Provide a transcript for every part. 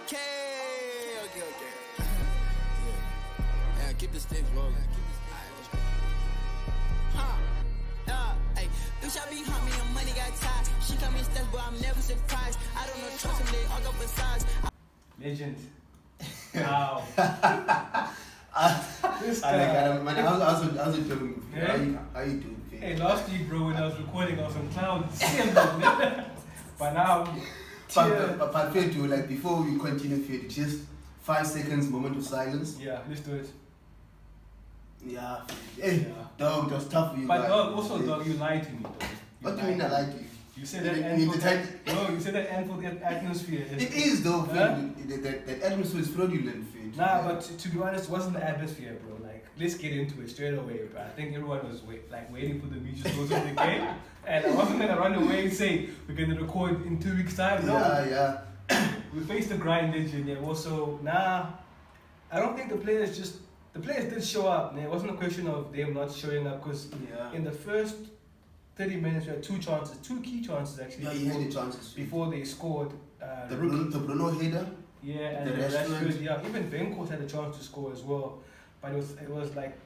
Okay. Yeah, keep the sticks rolling. Hey, bitch, I be hunt me and money got tied. She come in steps, but I'm never surprised. I don't know, trust him, they all go for size. Legend. Wow. This guy. I was joking. Yeah? How you doing? Hey, last week, bro, when I was recording, I was on cloud. But now, but fair to, like, before we continue, fair to just 5 seconds moment of silence. yeah, let's do it. Yeah. Hey, Yeah. dog, that's tough for you. But guys. dog, also, dog, you lied to me, dog. What do you mean I lied to you? You said that You Anfield. detect- No, you said that Anfield atmosphere. It is though, Huh? that atmosphere is fraudulent, fair. Nah, but to be honest, it wasn't the atmosphere, bro. Like, let's get into it straight away, bro. I think everyone was waiting for the Meech to close of the game. And I wasn't gonna run away and say we're gonna record in 2 weeks' time. No. Yeah. We faced the grind legend. Yeah. Also, I don't think the players did show up. Man. It wasn't a question of them not showing up because in the first 30 minutes we had two key chances actually. Yeah, you had the chances before they scored. the Bruno header. Yeah, and the Rashford. Yeah, even Venkos had a chance to score as well, but it was like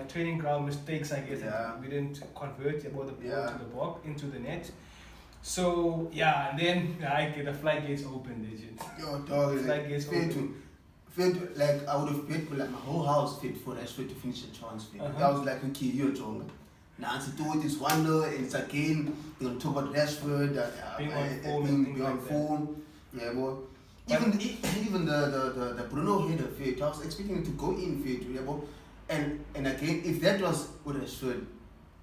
training ground mistakes, I guess. Yeah. We didn't convert the ball to the box into the net. So and then the floodgates open, legend. Yo, dog, Floodgates open. Fair to, like, I would have paid for like my whole house fit for Rashford to finish the transfer. Uh-huh. I was like, okay, you're Jonga. Now it's do it, it's wonder, and it's again, they're gonna talk about Rashford, being on form and things like form. Yeah, boy. Even the Bruno header fit, I was expecting him to go in fit, yeah, boy. And again, if that was with Rashford,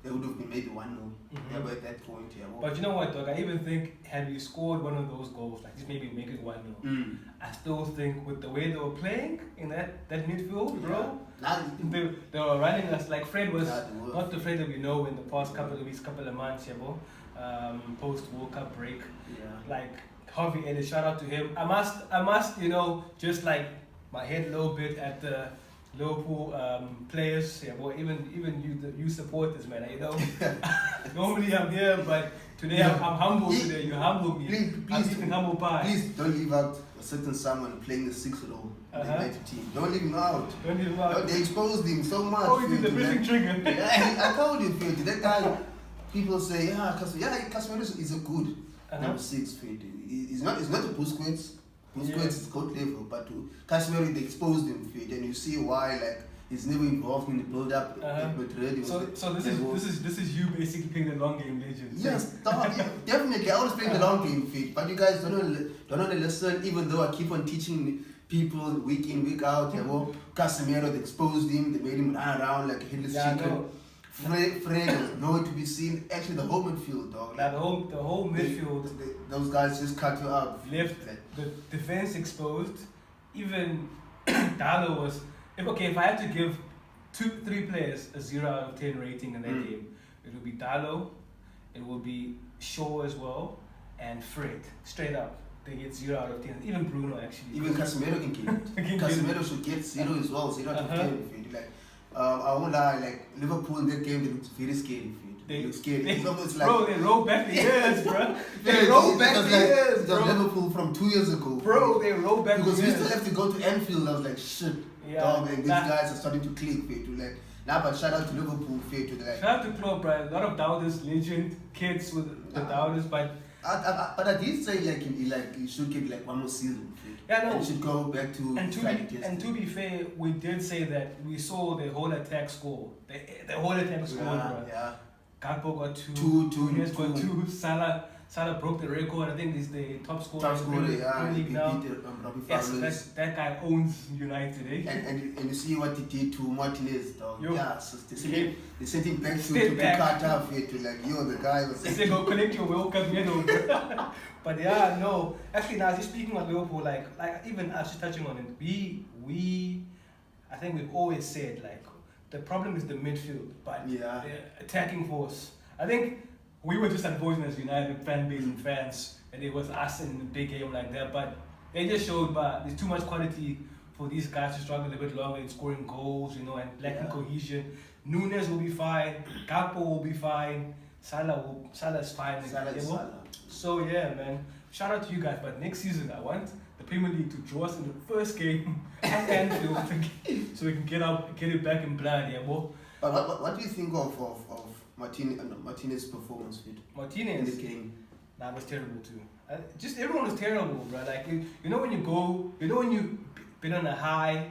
there would have been maybe 1-0. Yeah, but at that point, yeah. Boy. But you know what, dog? I even think had we scored one of those goals, like just maybe make it 1-0, I still think with the way they were playing in that midfield, bro, they were running us like Fred was not the Fred that we know in the past couple of weeks, couple of months, yeah, bro. Post World Cup break, like Harvey Ellis, shout out to him. I must, just like my head a little bit at the Liverpool players, yeah, boy, even you supporters, man, normally I'm here, but today I'm humble today. You humbled me. Please, I'm eating humble pie. Please don't leave out a certain someone playing the 6th role in the United team. Don't leave him out. They exposed him so much. Oh, he did the pressing trigger. Yeah, I told you, Fred, that guy. People say, Casemiro is a good number 6, Fred. He's not a Busquets. Busquets is good level, but to Casemiro they exposed him, Fred, and you see why, like. He's never involved in the build-up. So this is you basically playing the long game, legend. Yes, definitely. I always play the long game, fit. But you guys don't want to listen. Even though I keep on teaching people week in, week out. Casemiro, they exposed him. They made him run around like a headless chicken. Fred was nowhere to be seen. Actually, the whole midfield, dog. Like, the whole midfield. Those guys just cut you out. Left the defense exposed. Even Dalo was. If I had to give 2-3 players a 0 out of 10 rating in that game, it would be Dalo, it would be Shaw as well, and Fred. Straight up, they get 0 out of 10. Even Bruno actually. Even Casemiro can get it. Casemiro should get 0 as well, 0 out of 10. Like, I won't lie, like Liverpool in that game, they looked very scary. They look scary. It's almost like, bro, they rolled back the years, bro. They rolled back the years, bro. Liverpool from 2 years ago. Bro, they rolled back the years. Because we still have to go to Anfield. I was like, shit. Dog, and these guys are starting to click, but shout out to Liverpool, like. Shout out to Klopp, bro. A lot of doubters, legend, kids with the doubters, but I did say he should get like one more season. Yeah, no. He should go back to. And to be fair, we did say that we saw the whole attack score. The whole attack score, bro. Yeah. Gakpo got 2. Nunez got 2. Salah broke the record. I think he's the top scorer in the league now. Yes, that guy owns United, eh? And you see what he did to Martinez, dog. So they sent him back to Qatar to like, the guy was. They say go collect your World Cup medal. But no. Actually, now just speaking of Liverpool, like even us just touching on it, I think we've always said like the problem is the midfield, but the attacking force. I think. We were just unfortunate as United fan base and fans, and it was us in a big game like that. But they just showed, there's too much quality for these guys to struggle a bit longer in scoring goals, and lacking cohesion. Nunez will be fine, Gakpo will be fine, Salah's fine. Salah. So man, shout out to you guys. But next season, I want the Premier League to draw us in the first game at Anfield so we can get it back in blood, yeah, boy. But what do you think of Martinez's performance, fit? Martinez in the game? Nah, it was terrible too. Just everyone was terrible, bro. Like you know when you been on a high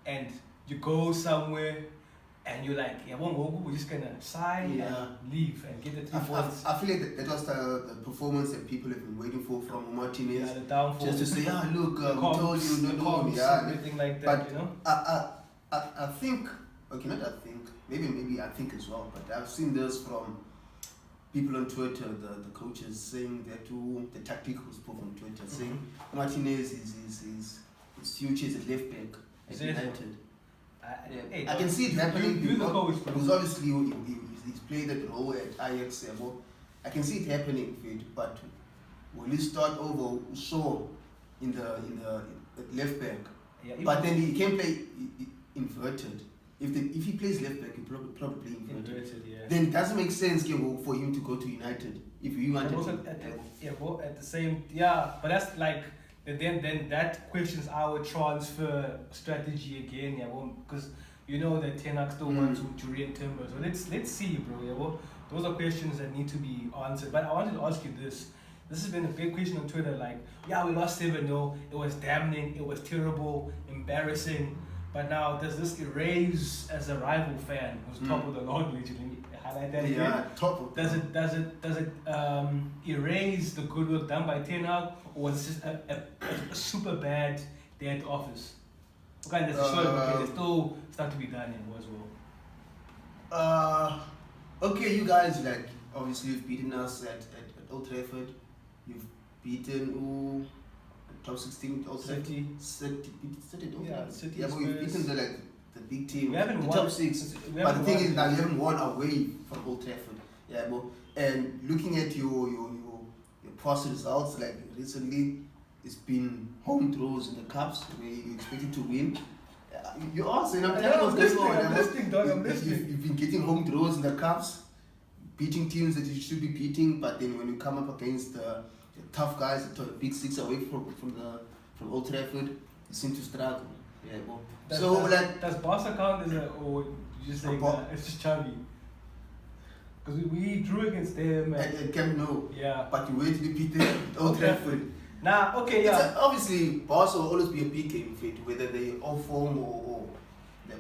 and you go somewhere and you're like, yeah, we're just gonna sign and leave and get the 3 points. I feel like that was the performance that people have been waiting for from Martinez. Yeah, the downfall. Just to say, look, we told you, everything like that, but, you know. I think, okay, not I think, maybe I think as well, but I've seen this from people on Twitter, the coaches saying that the tacticals people on Twitter saying Martinez is future is a left back at United. I can see it happening because obviously he's played that role at Ajax. I can see it happening, but will he start over Shaw in the left back? Yeah, but then he can play inverted. If he plays left back, he probably inverted. Yeah. Then it doesn't make sense for him to go to United if you want to. At the same, but that's like. Then that questions our transfer strategy again, because you know that Ten Hag still wants to re-timber. So let's see, bro. Those are questions that need to be answered. But I wanted to ask you this. This has been a big question on Twitter. Like, we lost 7-0. It was damning. It was terrible, embarrassing. But now does this erase as a rival fan who's top of the Lord literally? Highlight that again. Top. Does it erase the good work done by Ten Hag, or was it just a super bad day at the office? Okay, there's still stuff to be done as well. Okay, you guys, like, obviously you've beaten us at Old Trafford. You've beaten top 16 Old Trafford. City. Yeah, but we've beaten the big team. We haven't won. Top 6. But the thing is now you haven't won away from Old Trafford. Yeah, but and looking at your past results, like recently, it's been home draws in the cups where you expected to win. You also, I'm telling you what's going on. I'm listening. You've been getting home draws in the cups, beating teams that you should be beating, but then when you come up against the tough guys, the big 6 away from Old Trafford, you seem to struggle. Yeah, well. Does Barca count or you just saying it's just chubby? Because we drew against them and Camp Nou. Yeah. But you wait to beat them at Old Trafford. Nah, okay, yeah. Obviously, Barca will always be a big game fit, whether they off form or the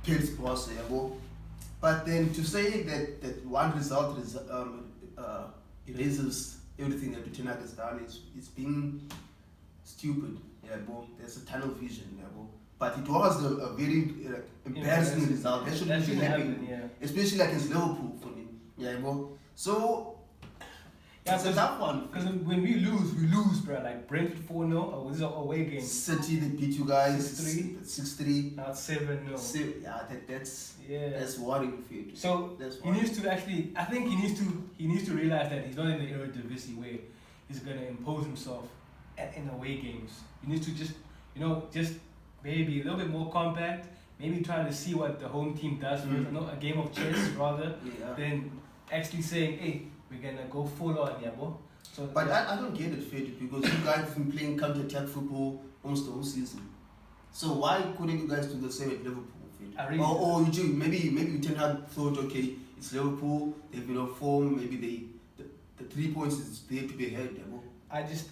Pils Barca. But then to say that one result erases everything that Ten Hag has done, it's been stupid. There's a tunnel vision. But it was a very embarrassing result. That shouldn't be happening, especially against Liverpool for me. So it's a tough one. Because when we lose, bro. Like Brentford 4-0, or was it away game? City, they beat you guys 6-3. Now it's 7-0. That's worrying for you. So he needs to actually. I think he needs to realize that he's not in the Eredivisie where he's gonna impose himself in away games. He needs to just maybe a little bit more compact. Maybe trying to see what the home team does first. A game of chess rather than actually saying, hey, we're gonna go full on, So, but I don't get it, Fed, because you guys have been playing counter-attack football almost the whole season. So why couldn't you guys do the same at Liverpool, Fed? Or maybe Ten Hag thought, okay, it's Liverpool, they've been on form, maybe the 3 points is there to be had, I just.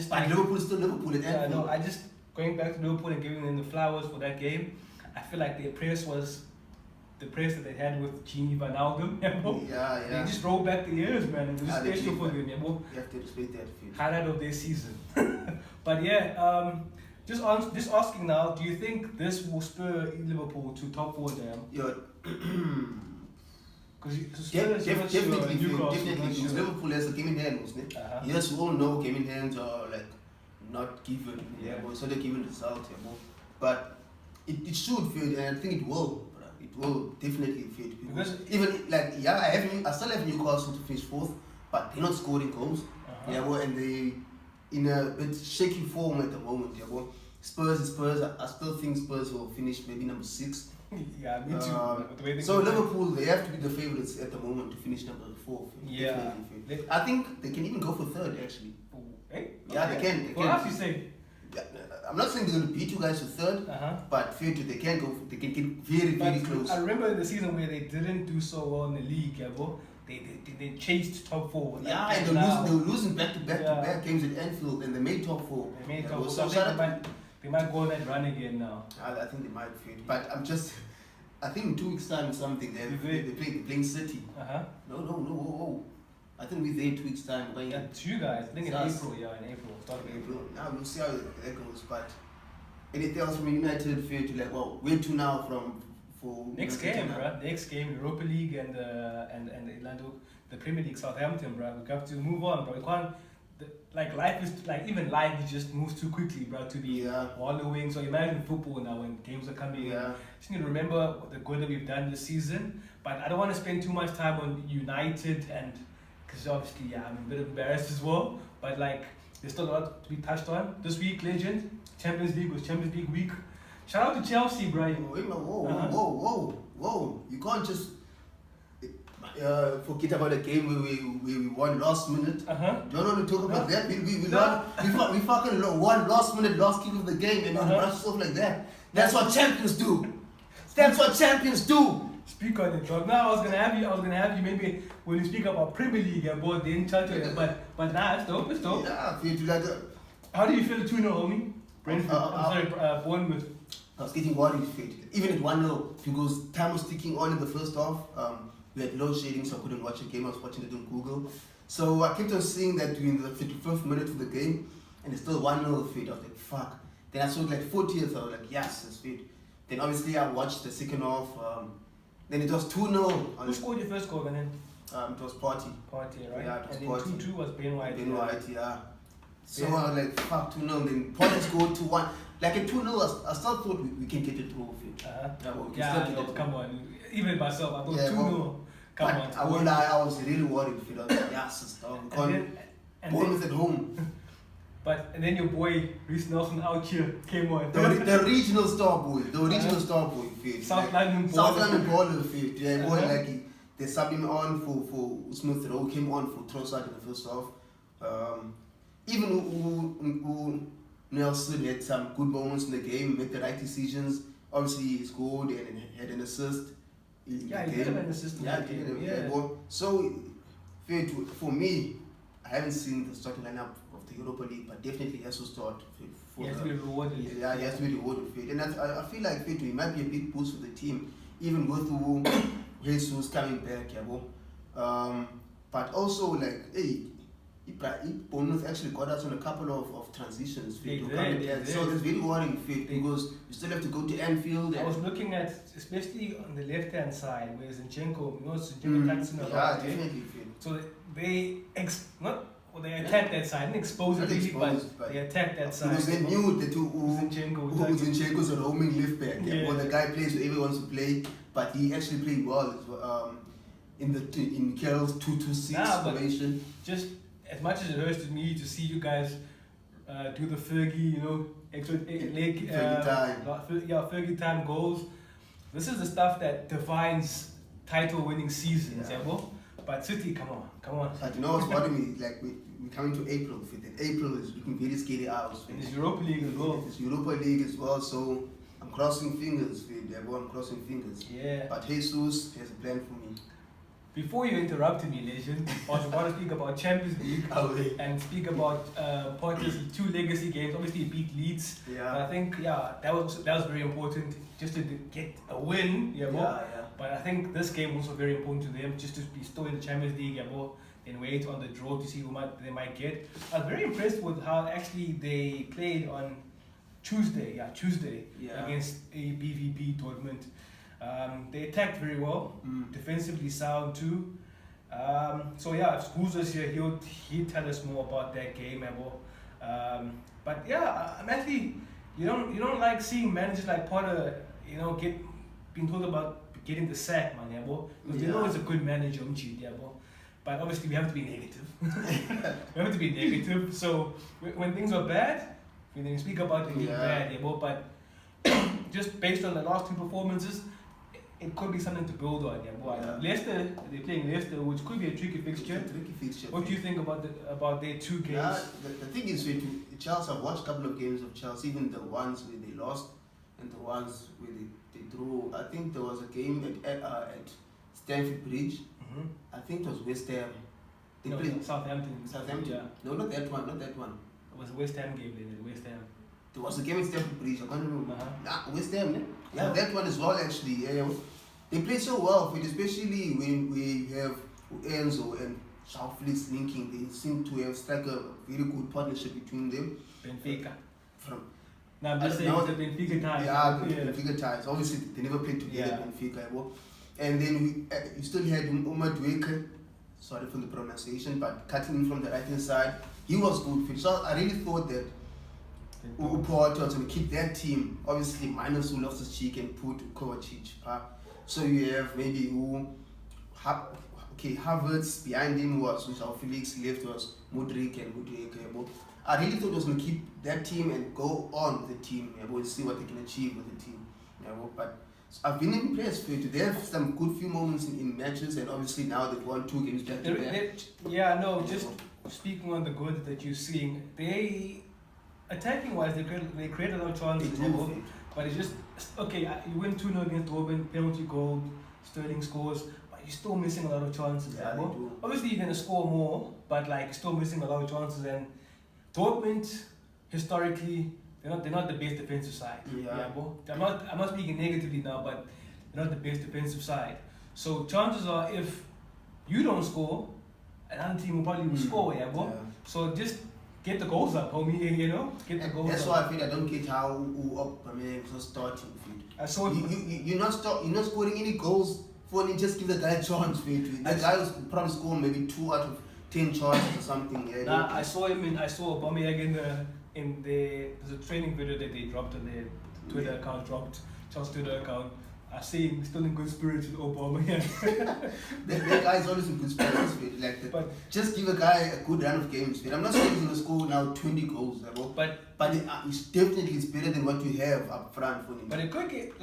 But Liverpool is still Liverpool at Anfield. I just going back to Liverpool and giving them the flowers for that game. I feel like their press was the press that they had with Gini Wijnaldum. They just rolled back the years, man. It was just special for them. You have to respect that. Highlight of their season. But just asking now, do you think this will spur Liverpool to top 4 now? Definitely. Liverpool has a game in hand, wasn't it? Yes, we all know game in hands are like not given. It's not a given result. But it should fit, and I think it will. It will definitely fit because even I still have Newcastle to finish 4th, but they're not scoring goals. And they in a bit shaky form at the moment. Spurs. I still think Spurs will finish maybe number 6. Yeah, me too. So Liverpool, they have to be the favourites at the moment to finish number 4. I think they can even go for 3rd actually. Hey? Yeah, they can. What else you say? I'm not saying they're going to beat you guys to third, but they can get very close. I remember the season where they didn't do so well in the league, yeah, bro. They chased top 4. Yeah, and they were losing back to back games at Anfield, and they made top 4. They made top 4. So they might go on that run again now. I think they might fit, but I think in 2 weeks' time or something, they're playing City. No. I think we're there in 2 weeks' time. Yeah, it's you guys. I think in April. Yeah, in April. Start of April. Now we'll see how that goes. But anything else from United? Fair to where to now for next game, bro. Next game, Europa League and Orlando, the Premier League, Southampton, bro. We have to move on, bro. We can't. Even life just moves too quickly, bro, to be wallowing. So imagine football now when games are coming in. Just need to remember the good that we've done this season. But I don't want to spend too much time on United, and because obviously, I'm a bit embarrassed as well. But there's still a lot to be touched on. This week, legend, Champions League was Champions League week. Shout out to Chelsea, bro. Whoa. You can't just forget about a game where we won last minute. Don't want to talk about that. We fucking won last minute, last kick of the game, and brush stuff like that. That's what champions do. That's what champions do. Speak on it, dog. Now I was gonna have you maybe when you speak about Premier League and both the Chelsea, but nah, it's dope. Yeah, I feel like how do you feel 2-0, homie? Bournemouth. I was getting worried, even at 1-0, because time was ticking on in the first half. We had load shedding, so I couldn't watch the game. I was watching it on Google. So I kept on seeing that during the 55th minute of the game, and it's still 1-0 fit. I was like, fuck. Then I saw it 40th, I was like, yes, it's fit. Then obviously I watched the second half. Then it was 2-0. Who scored your first goal, then? It was Party. Party, right? Yeah, it was and Party. then 2-2 was Ben White. Ben White, yeah. So I was like, fuck, 2-0. Then Party scored 2-1. At 2-0, I still thought we can get it through. Come on. Even myself, I thought 2-0. Come on. I won't lie, I was really worried. I was like, yes, it's done. Bournemouth at home. And then your boy, Reece Nelson out here, came on. The regional star boy. South London baller. Yeah, boy, they subbed him on for Smith Rowe, came on for Trossard in the first half. Even Nelson had some good moments in the game, made the right decisions. Obviously, he scored and had an assist. He did have an assist. So, for me, I haven't seen the starting lineup of the Europa League, but definitely has to start. He has to be rewarded. Yeah, he has to be rewarded for it. And I feel like it might be a big boost for the team, even with Jesus coming back. But also, Bournemouth actually got us on a couple of transitions. They did. So it's very worrying because you still have to go to Anfield. I was looking at, especially on the left-hand side, where Zinchenko, attacks in the yeah, definitely. So they attacked that side, didn't expose it really, but they attacked that side. Because they knew that Zinchenko's a roaming left back. Yeah. The guy plays wherever he wants to play, but he actually played well in Carroll's 2-2-6 formation. Just as much as it hurts to me to see you guys do the Fergie, Fergie time goals. This is the stuff that defines title-winning seasons, But City, come on. But you know what's bothering me? We're coming to April. April is looking very scary out. And it's Europa League as well. It's Europa League as well, so I'm crossing fingers. I'm crossing fingers. Yeah. But Jesus has a plan for me. Before you interrupted me, legend, I was about to speak about Champions League and speak about Potter's 2 legacy games. Obviously, he beat Leeds. Yeah. But I think that was very important just to get a win. But I think this game was also very important to them, just to be still in the Champions League and wait on the draw to see who they might get. I was very impressed with how actually they played on Tuesday against a BVB Dortmund. They attacked very well, defensively sound too. If Schools was here, he'll tell us more about that game, but I'm actually, you don't like seeing managers like Potter, being told about getting the sack, man, because they know he's a good manager, but obviously we have to be negative. So when things are bad, we speak about them being bad, but just based on the last 2 performances, it could be something to build on. Yeah, boy. Yeah. Leicester, they're playing Leicester, which could be a tricky fixture. What do you think about their 2 games? Yeah, the thing is, Chelsea, I've watched a couple of games of Chelsea, even the ones where they lost and the ones where they drew. I think there was a game at Stamford Bridge. Mm-hmm. I think it was West Ham. They No, played Southampton. Yeah. No, not that one. It was a West Ham game then, West Ham. There was a game at Stamford Bridge. I can't remember. West Ham, ne? Yeah, Oh. that one as well, actually. They play so well, especially when we have Enzo and João Felix linking. They seem to have struck a very good partnership between them. Benfica. Now, I'm just saying the Benfica ties. Yeah, Benfica ties. Obviously, they never played together, Benfica. And then you still had Omar Dweke, sorry for the pronunciation, but cutting in from the right hand side. He was good. So I really thought that Porto was going to keep that team, obviously minus Loftus-Cheek and put Kovacic. So you have maybe Havertz behind him was João Felix, left was Modric and Dweke. I really thought it was going to keep that team and go on with the team, and see what they can achieve with the team. But I've been impressed with it. They have some good few moments in matches, and obviously now they've won 2 games back to back. Just speaking on the good that you're seeing, they attacking wise they create a lot of chances, but it's just okay. You win 2-0 against Dortmund, penalty goal, Sterling scores, but you're still missing a lot of chances. Yeah, obviously you're gonna score more, but like you're still missing a lot of chances. And Dortmund historically they're not the best defensive side. I'm not speaking negatively now, but they're not the best defensive side. So chances are if you don't score, another team will probably score. So just get the goals up, homie. Get the goals. That's why I feel I don't get how Aubameyang is not starting. I saw you're not scoring any goals for him. Just give the guy a chance. That guy was probably scoring maybe 2 out of 10 chances or something. I saw Aubameyang there's a training video that they dropped on their Twitter account, Charles' Twitter account. I see him still in good spirits with Aubameyang. that guy is always in good spirits. But just give a guy a good run of games. I'm not saying he's going to score now 20 goals, but it's definitely better than what you have up front for him. But it could get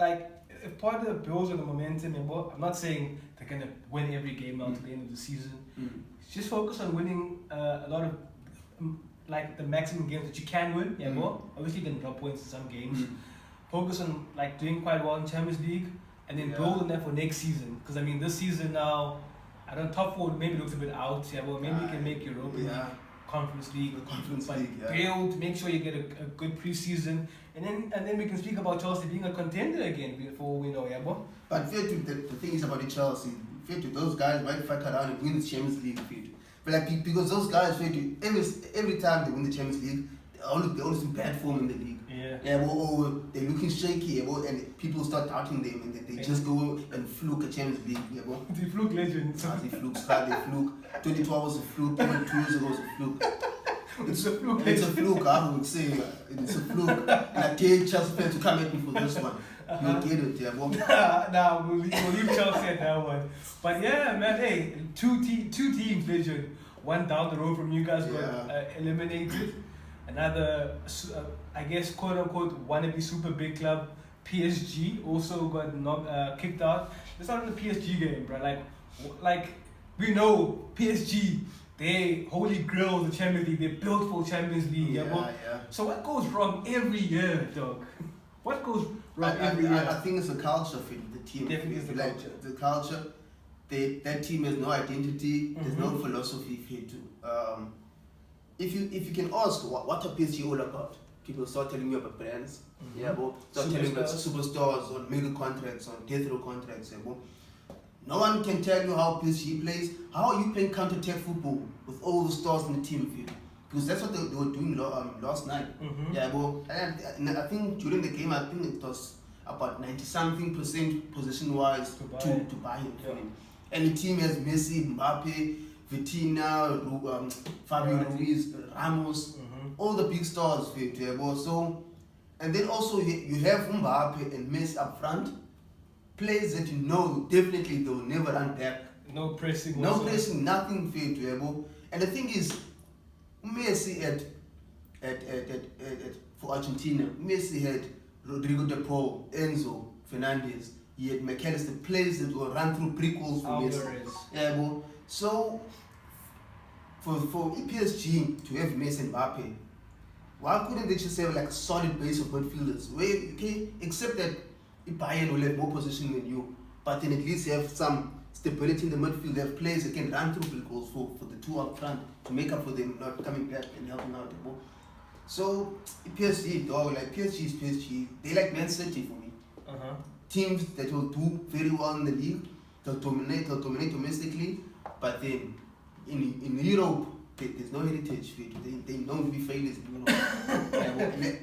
if part of the builds on the momentum, I'm not saying they're going to win every game now to the end of the season. Just focus on winning a lot of the maximum games that you can win. Obviously you can drop points in some games. Focus on doing quite well in Champions League, and then build on that for next season. Because this season now, I don't top 4 maybe looks a bit out. Maybe you can make Europa League, Conference League, build. Make sure you get a good preseason, and then we can speak about Chelsea being a contender again before we know. But fair to the thing is about the Chelsea. Fair to those guys might fuck around and win the Champions League. But because those guys every time they win the Champions League, they're always in bad form in the league. Or they're looking shaky, and people start doubting them, and they just go and fluke a Champions League. The fluke legends. They fluke. 2012 was a fluke. 2 years ago was a fluke. It's a fluke. It's a fluke. I would say it's a fluke. And I dare Chelsea fans to come at me for this one. You'll get it, Nah, we'll leave Chelsea at that one. But yeah, man, hey, two teams, legend. One down the road from you guys got eliminated. Another, I guess, quote unquote, wannabe super big club, PSG, also got kicked out. It's not in the PSG game, bro. Like we know PSG, they holy grail the Champions League. They're built for Champions League. So what goes wrong every year, dog? What goes wrong every year? I think it's the culture for the team. Definitely it's the culture. The culture. That team has no identity. There's no philosophy here too. If you can ask what are PSG all about, people start telling you about brands. Start telling you about superstars on mega contracts, on death row contracts. No one can tell you how PSG plays. How are you playing counter-attack football with all the stars in the team? Because that's what they were doing last night. And I think during the game, I think it was about 90-something% position-wise to buy him. And the team has Messi, Mbappe, Vitinha, Fabio Ruiz, Ramos, all the big stars. So, and then also you have Mbappe and Messi up front, players that definitely they'll never run back. No pressing, nothing fair. And the thing is, Messi for Argentina, Messi had Rodrigo de Paul, Enzo, Fernandez. He had McAllister plays that will run through prequels for Messi. Yeah, bro. So for PSG to have Messi and Mbappe, why couldn't they just have like a solid base of midfielders? Except that Bayern will have more position than you, but then at least you have some stability in the midfield. They have players that can run through prequels for the two up front to make up for them not coming back and helping out. Bro. So PSG, dog, like PSG is PSG. They like Man City for me. Teams that will do very well in the league, they'll dominate domestically, but then in Europe, there's no heritage. They don't be failures in Europe.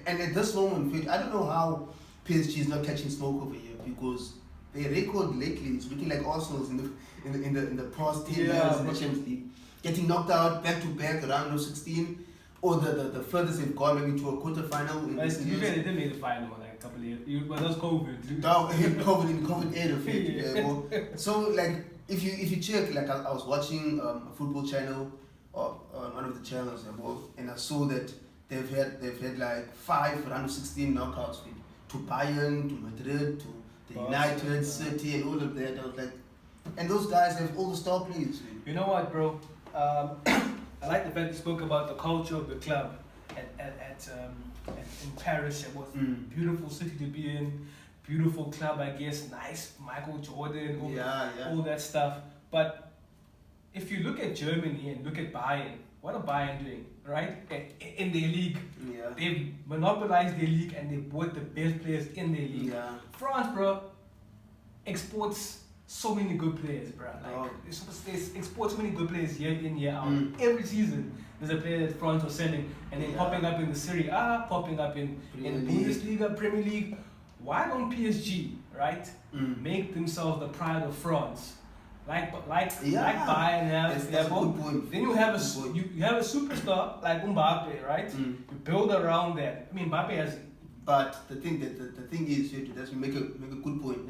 and at this moment, I don't know how PSG is not catching smoke over here, because their record lately is looking like Arsenal's in the past 10 years in the Champions League, getting knocked out back to back around 16. Or the furthest they've gone maybe to a quarter-final. They did make the final like a couple of years. But that was COVID. COVID era. So like if you check, like I was watching a football channel on one of the channels, and I saw that they've had like 5 round of 16 knockouts to Bayern, to Madrid, to the United, City, and all of that. I was like, and those guys have all the star players. You know what, bro? I like the fact you spoke about the culture of the club in Paris. It was a beautiful city to be in, beautiful club, I guess, nice Michael Jordan, all that stuff. But if you look at Germany and look at Bayern, what are Bayern doing, right? In their league, they've monopolized their league and they bought the best players in their league. France, bro, exports so many good players, bro. Like, they export so many good players year in, year out. Every season, there's a player that France was selling, and then popping up in the Serie A, popping up in Bundesliga, Premier League. Why don't PSG, right, make themselves the pride of France? Like Bayern have. That's a good point. Then you have a superstar like Mbappe, right? You build around that. I mean, Mbappe has. But the thing is, you make a good point.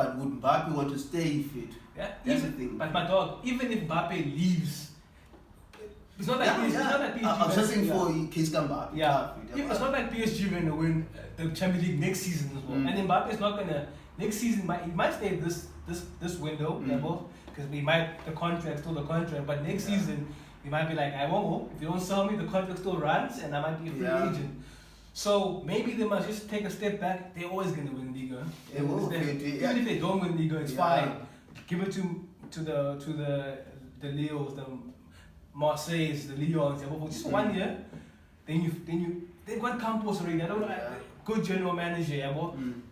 But would Mbappe want to stay fit? That's the thing. But my dog, even if Mbappe leaves, it's not like PSG. I'm just saying for case Mbappe. It's not like PSG going to win the Champions League next season as well. And Mbappe is not gonna next season. He might stay this window, because the contract still the contract. But next season, he might be like, I won't go. If you don't sell me, the contract still runs, and I might be a free agent. So maybe they must just take a step back. They're always gonna win Liga. Even if they don't win Liga, it's fine. Give it to the Leos, the Marseilles, the Lyons. For just 1 year, then they've got Campos already. I don't know, good general manager.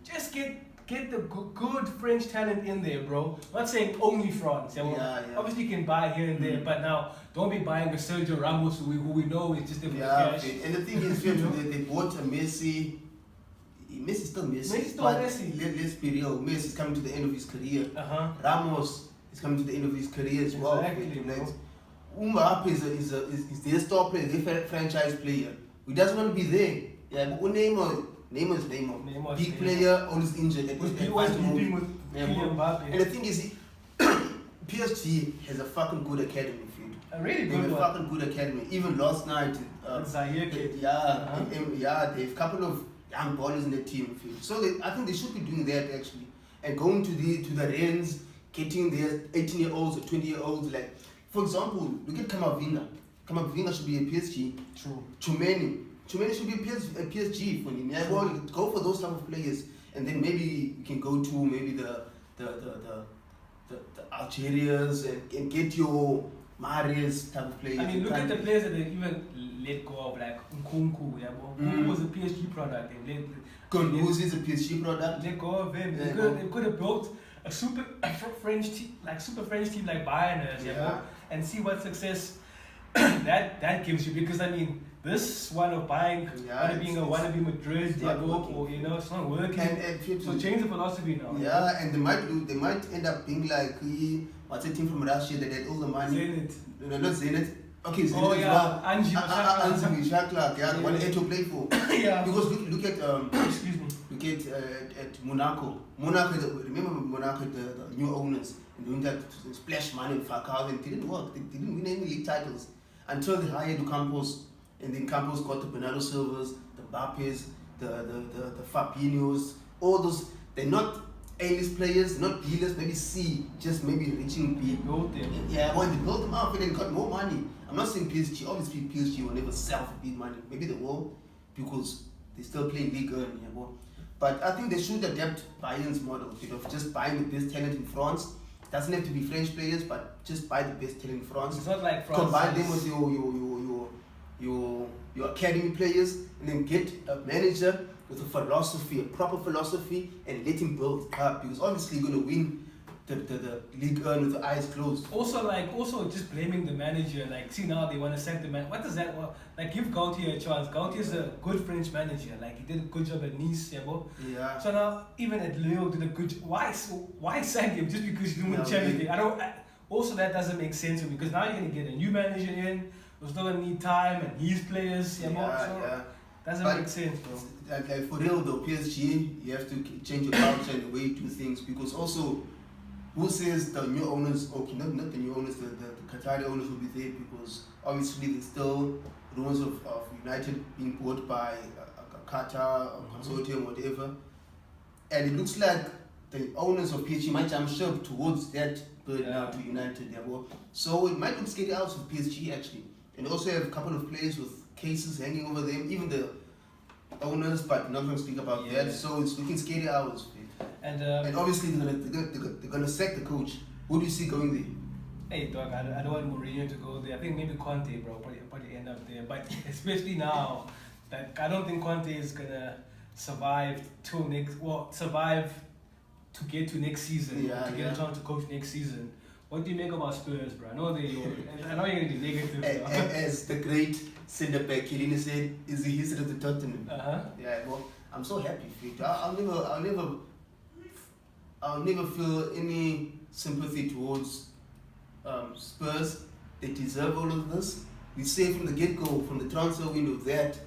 Just get the good French talent in there, bro. Not saying only France. Obviously, you can buy here and there, but now don't be buying a Sergio Ramos who we know is just there for the cash. And the thing is, they bought a Messi. Messi's still Messi. Let's be real. Messi is coming to the end of his career. Ramos is coming to the end of his career as well. Mbappe is their star player, their franchise player. He doesn't want to be there. But Neymar is Neymar. Big player, always injured. He was competing with Mbappe. And the thing is, PSG has a fucking good academy. A really good one. They have a fucking good academy. Even last night, they have a couple of young ballers in the team. So I think they should be doing that actually, and going to the Rennes, getting their 18-year-olds or 20-year-olds. Like, for example, look at Kamavinga. Kamavinga should be a PSG. True. Chumeni should be a PSG for him. Go for those type of players, and then maybe you can go to maybe the Algerians and get your Mahrez type of players. I mean, look at the players that they even let go of, like Nkunku. Who was a PSG product. Who's a PSG product? Let go of him. They could have built a super French team like Bayern, and see what success that gives you. Because I mean, this one of buying, wanna be Madrid, it's not working. So change the philosophy now. Yeah, and they might end up being like what's a team from Russia that had all the money. Zenit. No, not Zenit. Okay, Zenit as well. Anzhi Shakhtar, the one Eto played for. Because look at excuse me. Look at Monaco. Remember Monaco, the new owners, and doing that splash money in Falcao, and it didn't work. They didn't win any league titles until they hired Campos. And then Campos got the Bernardo Silvas, the Mbappes, the Fabinhos, all those. They're not A-list players, not B-list, maybe C, just maybe reaching B. Built them. Yeah, when they built them up and then got more money. I'm not saying PSG, obviously PSG will never sell for big money. Maybe they will, because they still play League 1. Yeah, well. But I think they should adapt Bayern's model, of just buying the best talent in France. Doesn't have to be French players, but just buy the best talent in France. It's not like France. Combine them with your academy players, and then get a manager with a philosophy, a proper philosophy, and let him build up. Because obviously you're gonna win the League 1 with the eyes closed. Also just blaming the manager. Like, see now they want to sack the man. What does that? Well, like, give Gautier a chance. Gautier is a good French manager. Like, he did a good job at Nice, yeah, bro. Yeah. So now even at Lyon did a good. Why sack him just because you didn't win Champions League? Also that doesn't make sense to me, because now you're gonna get a new manager in. We're still gonna need time and his players, yeah, bro. So doesn't make sense, bro. Like for real though, PSG, you have to change your culture and the way you do things, because also, who says the new owners, okay, not the new owners, the Qatari owners will be there, because obviously there's still rumors of United being bought by a Qatar, a consortium, whatever. And it looks like the owners of PSG might jump ship towards that bird now to United. Yeah, so it might look scary out for PSG actually. And also have a couple of players with cases hanging over them, even the owners, but not going to speak about that. So it's looking scary out. And obviously they're gonna sack the coach. Who do you see going there? Hey dog, I don't want Mourinho to go there. I think maybe Conte, bro, probably end up there. But especially now, that I don't think Conte is gonna survive to get to next season, to get a chance to coach next season. What do you make about Spurs, bro? I know you're gonna be negative. As the great centre back Kilini said, is the history of the Tottenham. Yeah, well, I'm so happy for it. I'll never feel any sympathy towards Spurs. They deserve all of this. We say from the get-go, from the transfer window, that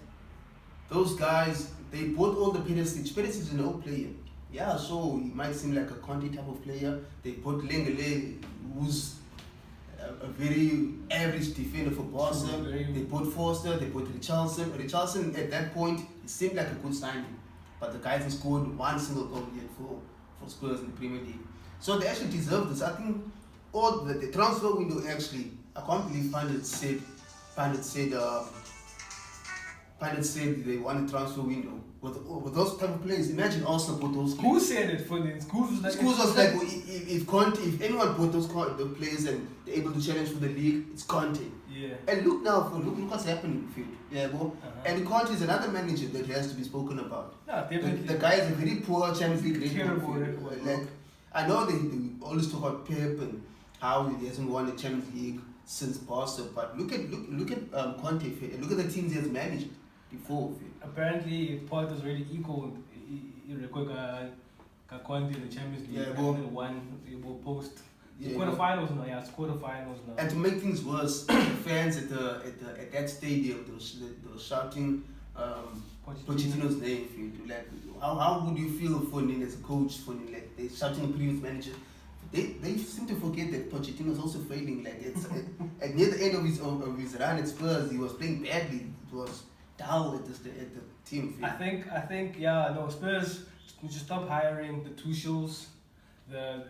those guys, they bought all the Perisic. Perisic is an old player. Yeah, so he might seem like a Conte type of player. They bought Lengele, who's a very average defender for Barca. They bought Forster, they bought Richarlison. Richarlison at that point, it seemed like a good signing, but the guys have scored one single goal yet for Spurs in the Premier League. So they actually deserve this. I think all the transfer window actually, I can't believe Pandit said they want a transfer window with those type of players. Imagine Arsenal put those. Who said it for this? Schools was like, if anyone put those players and they're able to challenge for the league, it's Conte. Yeah. And look what's happening. Yeah, bro. And Conte is another manager that has to be spoken about. Yeah, definitely. The guy is a very poor Champions League record. Like, I know they always talk about Pep and how he hasn't won the Champions League since Barca, but look at Conte. Look at the teams he has managed before. Apparently, Port was really equal. Conte in the Champions League. Yeah, well, he will post. Yeah, quarterfinals now. Yeah, it's quarterfinals now. And to make things worse, fans at that stadium, they were shouting Pochettino's name. Like, how would you feel for him as a coach? For him, like they're shouting a previous manager. They seem to forget that Pochettino is also failing. Like it's at near the end of his run at Spurs, he was playing badly. It was dull at the team. I think Spurs need to stop hiring the Tuchels, the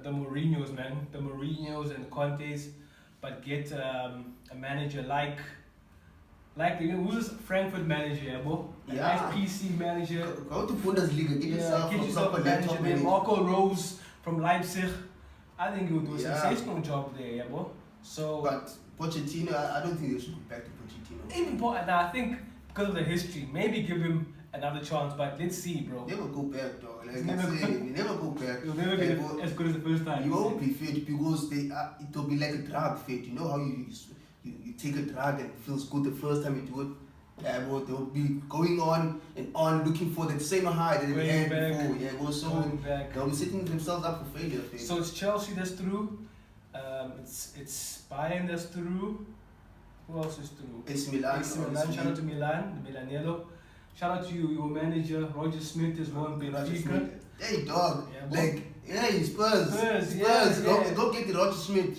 Mourinhos, man, the Mourinhos and the Contes, but get a manager like who's this Frankfurt manager, bro? Nice PC manager. Go to Bundesliga, get yourself a manager named Marco Rose from Leipzig. I think he would do a sensational job there, yeah, bro. So, but Pochettino, I don't think they should go back to Pochettino. Even I think because of the history, maybe give him another chance, but let's see, bro. Never go back, dog. Like you never go back. You'll never get as good as the first time. You won't be fit because it'll be like a drug fit. You know how you take a drug and it feels good the first time you do it? They'll be going on and on looking for the same high that they had before. They'll be setting themselves up for failure. So it's Chelsea that's through. It's Bayern that's through. Who else is through? It's Milan. Shout out to Milan, the Milanello. Shout out to your manager, Roger Smith, is one Benfica. Hey, dog. Spurs. Spurs. Go get the Roger Smith.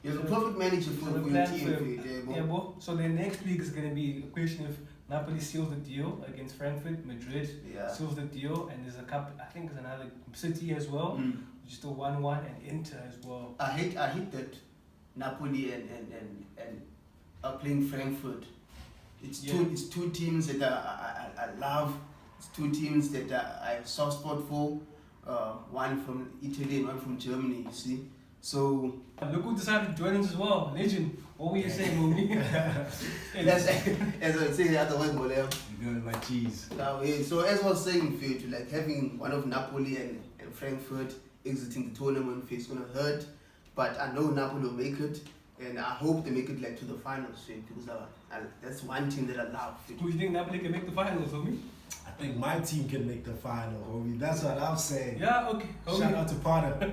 You have a perfect manager for your team. Bro. So the next week is going to be a question of Napoli seals the deal against Frankfurt. Madrid Yeah. seals the deal, and there's a couple. I think there's another City as well, which is still 1-1, and Inter as well. I hate that Napoli and are playing Frankfurt. It's two teams that I love. It's two teams that I have soft spot for. One from Italy and one from Germany. You see, so look who decided to join us as well. Legend. What were you saying, Momi? as I was saying the other one, You're going my cheese. So as I was saying, Faith, like having one of Napoli and Frankfurt exiting the tournament, it's gonna hurt. But I know Napoli will make it, and I hope they make it like to the finals, Faith, because that's one team that I love. Who do you think Napoli can make the finals, Momi? I think my team can make the final, homie. That's what I'm saying. Yeah, okay. Shout out to Potter.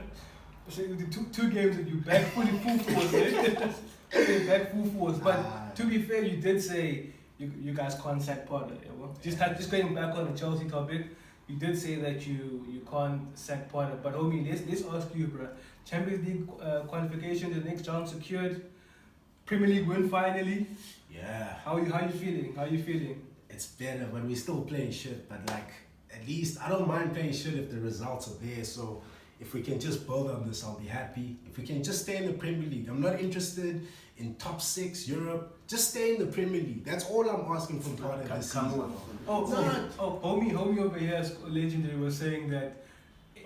So the two games that you back fully full force, eh? Back full force. But to be fair, you did say you guys can't sack Potter. Yeah, well, just going back on the Chelsea topic, you did say that you can't sack Potter. But homie, let's ask you, bro. Champions League qualification, the next round secured. Premier League win finally. Yeah. How you feeling? How you feeling? It's better, but we're still playing shit. But like, at least I don't mind playing shit if the results are there. So if we can just build on this, I'll be happy. If we can just stay in the Premier League, I'm not interested in top 6 Europe. Just stay in the Premier League. That's all I'm asking from part of this season. Homie over here, legendary, was saying that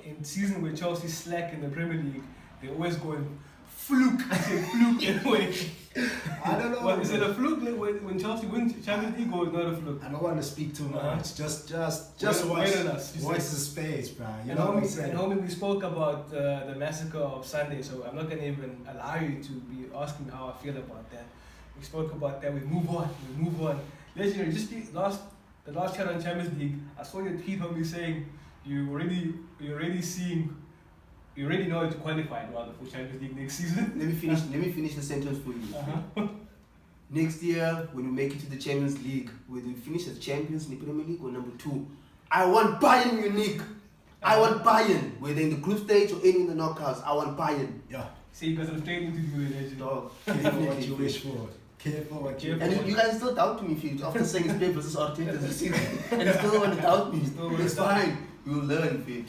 in season where Chelsea slack in the Premier League, they always going fluke. I said fluke anyway. I don't know. Well, is it a fluke when Chelsea wins Champions League, or is not a fluke? I don't want to speak too much. Just wait on us. Watch the space, bro. You and know homie, what I'm saying? And homie, we spoke about the massacre of Sunday, so I'm not gonna even allow you to be asking me how I feel about that. We spoke about that. We move on. Legendary, just the last chat on Champions League. I saw your tweet, homie, saying you already know to qualify rather for Champions League next season. Let me finish the sentence for you. Next year, when we make it to the Champions League, whether we finish as champions in the Premier League or number 2, I want Bayern Munich. I want Bayern, whether in the group stage or any in the knockouts. I want Bayern. Yeah. See, because I'm training to do it, legend. Dog. Careful what you wish for. Careful what you wish for. And you guys still doubt me, Phil, after saying it's Pep versus Arteta this season. And you still want to doubt me. It's fine. You'll learn, Phil.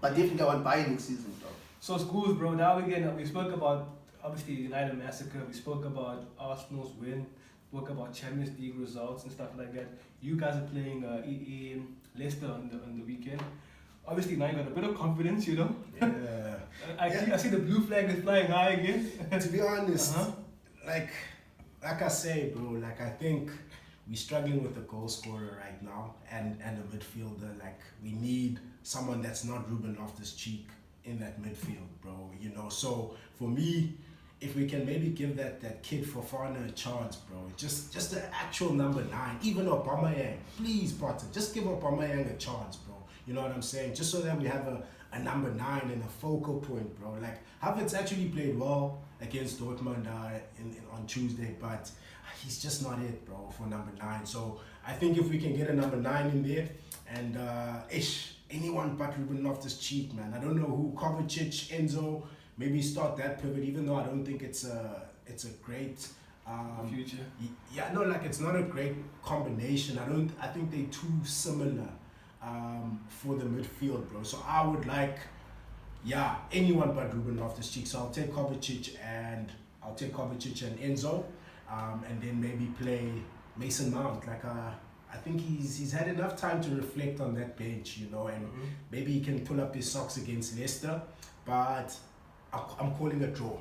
But definitely I want Bayern next season, dog. So schools, bro, now we spoke about obviously the United massacre, we spoke about Arsenal's win, spoke about Champions League results and stuff like that. You guys are playing Leicester on the weekend. Obviously now you got a bit of confidence, you know. Yeah. I see the blue flag is flying high again. To be honest, like I say, bro, like I think we're struggling with the goal scorer right now and a midfielder. Like we need someone that's not Ruben Loftus-Cheek in that midfield, bro, you know. So for me, if we can maybe give that kid Fofana a chance, bro, just the actual number 9, even Aubameyang, please, Potter, just give Aubameyang a chance, bro. You know what I'm saying? Just so that we have a number 9 and a focal point, bro. Like Havertz actually played well against Dortmund on Tuesday, but he's just not it, bro, for number 9. So I think if we can get a number 9 in there and anyone but Ruben Loftus-Cheek, man. I don't know who, Kovacic, Enzo, maybe start that pivot, even though I don't think it's a great future. Yeah, no, like it's not a great combination. I think they're too similar for the midfield, bro. So I would like, anyone but Ruben Loftus-Cheek. So I'll take Kovacic and Enzo, and then maybe play Mason Mount. Like I think he's had enough time to reflect on that bench, you know, and maybe he can pull up his socks against Leicester. But I'm calling a draw.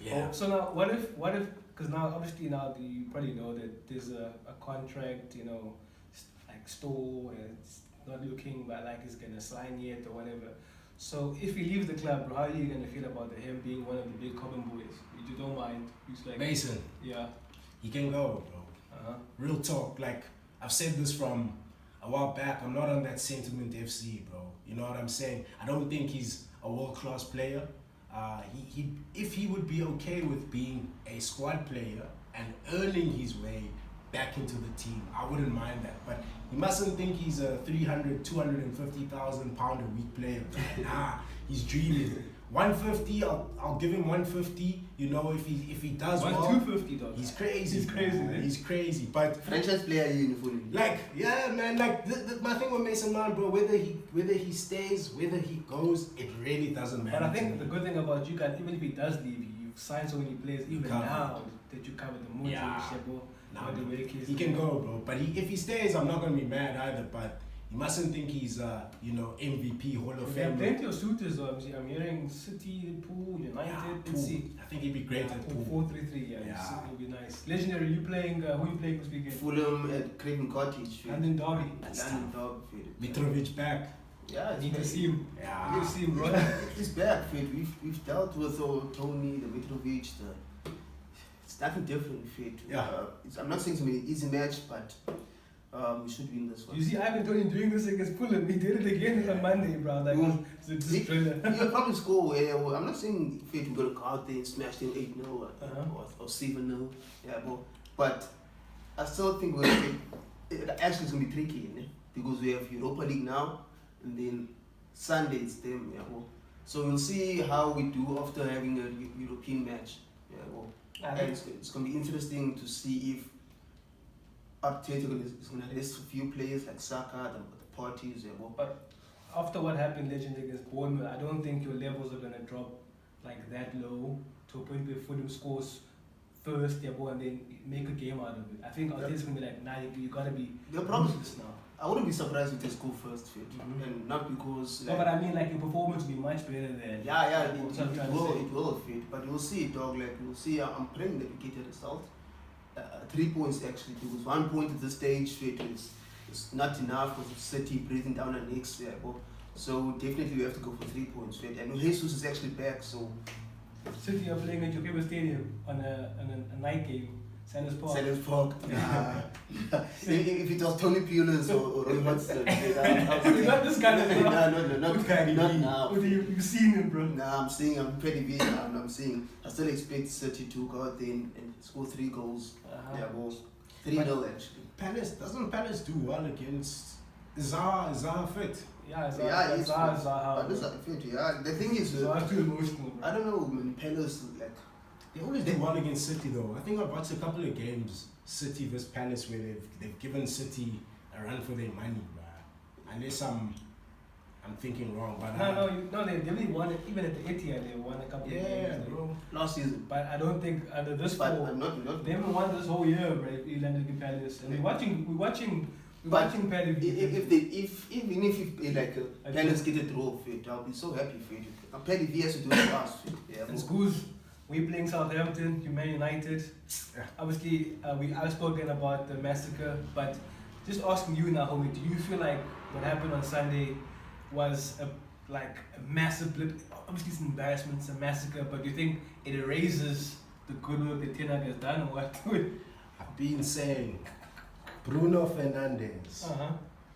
Yeah. So now, what if? Because now, obviously, you probably know that there's a contract, you know, like stall, and it's not looking like he's gonna sign yet or whatever. So if he leaves the club, bro, how are you gonna feel about him being one of the big Common boys? You don't mind? He's like Mason. Yeah. He can go, bro. Real talk. Like I've said this from a while back. I'm not on that sentiment FC, bro. You know what I'm saying? I don't think he's a world-class player. If he would be okay with being a squad player and earning his way back into the team, I wouldn't mind that. But he mustn't think he's a 250,000 pound a week player. Nah, he's dreaming. 150, I'll give him 150. You know, if he does well, 250 though. He's crazy. He's crazy. Man. He's crazy. But franchise player in fully. Like, yeah, man. Like my thing with Mason Mount, bro. Whether he stays, whether he goes, it really doesn't matter. But I think the good thing about you guys, even if he does leave, you've signed so many players. Even now that you cover the Moon, he can go, bro. But if he stays, I'm not gonna be mad either. But you mustn't think he's MVP Hall of There are Fame. plenty of suitors though. I'm hearing City, Pool, United, Pool. I think he'd be great at Pool. 4-3-3, yeah. It would be nice. Legendary, who you playing this weekend? Fulham at Craven Cottage. London Derby. London Derby. Mitrovic back. Yeah, need to see him. Yeah. Need to see him, bro. He's back, Fred. We've dealt with Tony, the Mitrovic, it's nothing different, Fred. Yeah. I'm not saying it's an easy match, but we should win this one. You see Ivan Tony doing this against Fulham. He did it again on Monday, bro. Like, it's a thriller. He'll probably score. I'm not saying Fred we're going to go out there and smash them 8-0 or 7-0. Yeah, but I still think it actually is going to be tricky, because we have Europa League now, and then Sunday it's them. Yeah, so we'll see how we do after having a European match. Yeah, and it's going to be interesting to see if Arteta is going to rest a few players like Saka, the parties. Yeah, but after what happened legendary against Bournemouth, I don't think your levels are going to drop like that low to a point where Fulham scores first, and then make a game out of it. I think Arteta's going to be like, nah, you got to be this now. I wouldn't be surprised if they score first, Fit. And not because... No, but I mean, like, your performance will be much better than... Yeah, it will, Fit. But you'll see, dog, you'll see, I'm praying that we get a result. 3 points, actually, because 1 point at this stage, Fit, is not enough for City breathing down our necks. Yeah, so definitely we have to go for 3 points, Fit. And Jesus is actually back, so... City are playing at your favorite stadium on a night game. Sanders Park. Yeah. If it was Tony Pulis or Roy Hodgson, not this kind of no, not now. You've seen him, bro. Nah, I'm pretty big. I'm seeing. I still expect City to go out there and score 3 goals. Yeah, 3-0 actually. Doesn't Palace do well against Zaha fit? Yeah, Zaha fit. Yeah, the thing is, Zaha's too emotional. I don't know when Palace they always do well against City though. I think I've watched a couple of games, City vs Palace, where they've given City a run for their money, bro. Unless I'm thinking wrong, but no, they really won it. Even at the Etihad, they won a couple of games. Yeah, bro. Last season. But I don't think under this form, they haven't won this whole year, bro. London Palace, and we're watching Palace. Even if Palace get a draw, I'll be so happy for you. Palace has to do it fast. Yeah, it's good. We're playing Southampton, Man United. Obviously, I've spoken about the massacre, but just asking you now, homie, do you feel like what happened on Sunday was a massive blip? Obviously, it's an embarrassment, it's a massacre, but do you think it erases the good work that Ten Hag has done, or what? I've been saying Bruno Fernandes.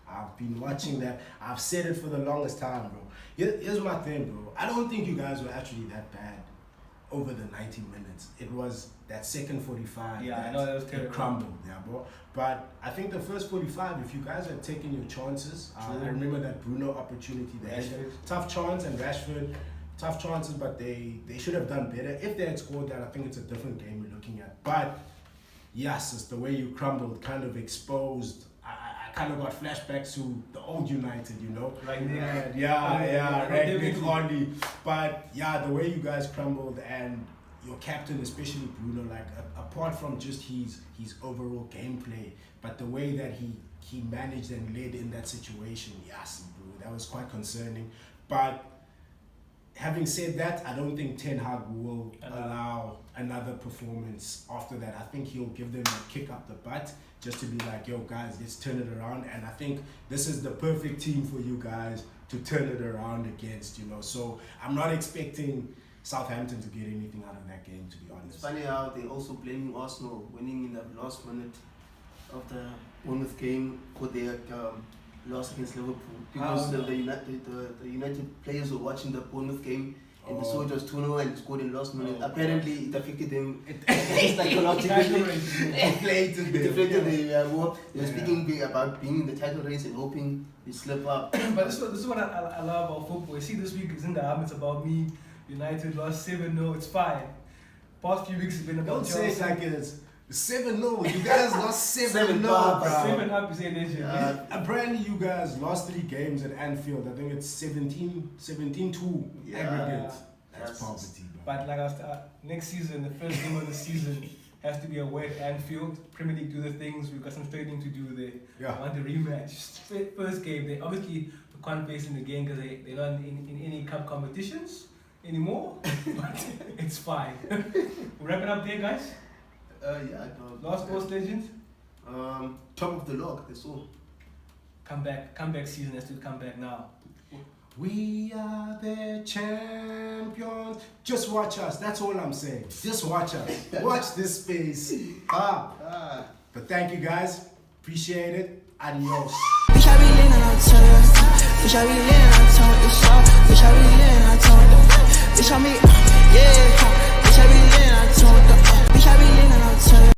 I've been watching that. I've said it for the longest time, bro. Here's my thing, bro. I don't think you guys were actually that bad over the 90 minutes. It was that second 45 I know that was terrible. It crumbled, bro. But I think the first 45, if you guys had taken your chances, I remember that Bruno opportunity, they had tough chance, and Rashford, tough chances, but they should have done better. If they had scored that, I think it's a different game we're looking at. But yes, it's the way you crumbled, kind of exposed. I kind of got flashbacks to the old United, Right there. Ragnick, Oli. But yeah, the way you guys crumbled, and your captain, especially Bruno, apart from just his overall gameplay, but the way that he managed and led in that situation, yes, bro, that was quite concerning. But having said that, I don't think Ten Hag will allow another performance after that. I think he'll give them a kick up the butt just to be like, yo guys, let's turn it around. And I think this is the perfect team for you guys to turn it around against, So I'm not expecting Southampton to get anything out of that game, to be honest. It's funny how they also blaming Arsenal winning in the last minute of the Bournemouth game for their loss against Liverpool, because the United players were watching the Bournemouth game and they saw it was 2-0 and scored in the last minute. Apparently it affected them psychologically. It affected them. They were speaking about being in the title race and hoping they slip up. But this is what I love about football. You see, this week is in the arm, it's about me United lost 7-0. It's fine. Past few weeks has been about Don't say it Chelsea. like it's 7-0. You guys lost 7-0, bro. 7 up, you say this year. Apparently, you guys lost 3 games at Anfield. I think it's 17-2 aggregate. That's poverty, bro. But like I was, next season, the first game of the season has to be away at Anfield. Premier League do the things. We've got some trading to do there. Yeah. I want the rematch. First game, they obviously can't face in the game because they're not in any cup competitions anymore. But it's fine. We're wrapping up there, guys. Last sports legend. Top of the log. That's all. Comeback season has to come back now. We are the champions. Just watch us. That's all I'm saying. Just watch us. Watch this space. But thank you guys. Appreciate it. Adios. Bitch, I be leaning on tongue. Bitch, I be leaning on tongue. It's all. Bitch, I be leaning on tongue. Bitch, I be, yeah. Bitch, I be leaning on tongue. Bitch, I be leaning on tongue.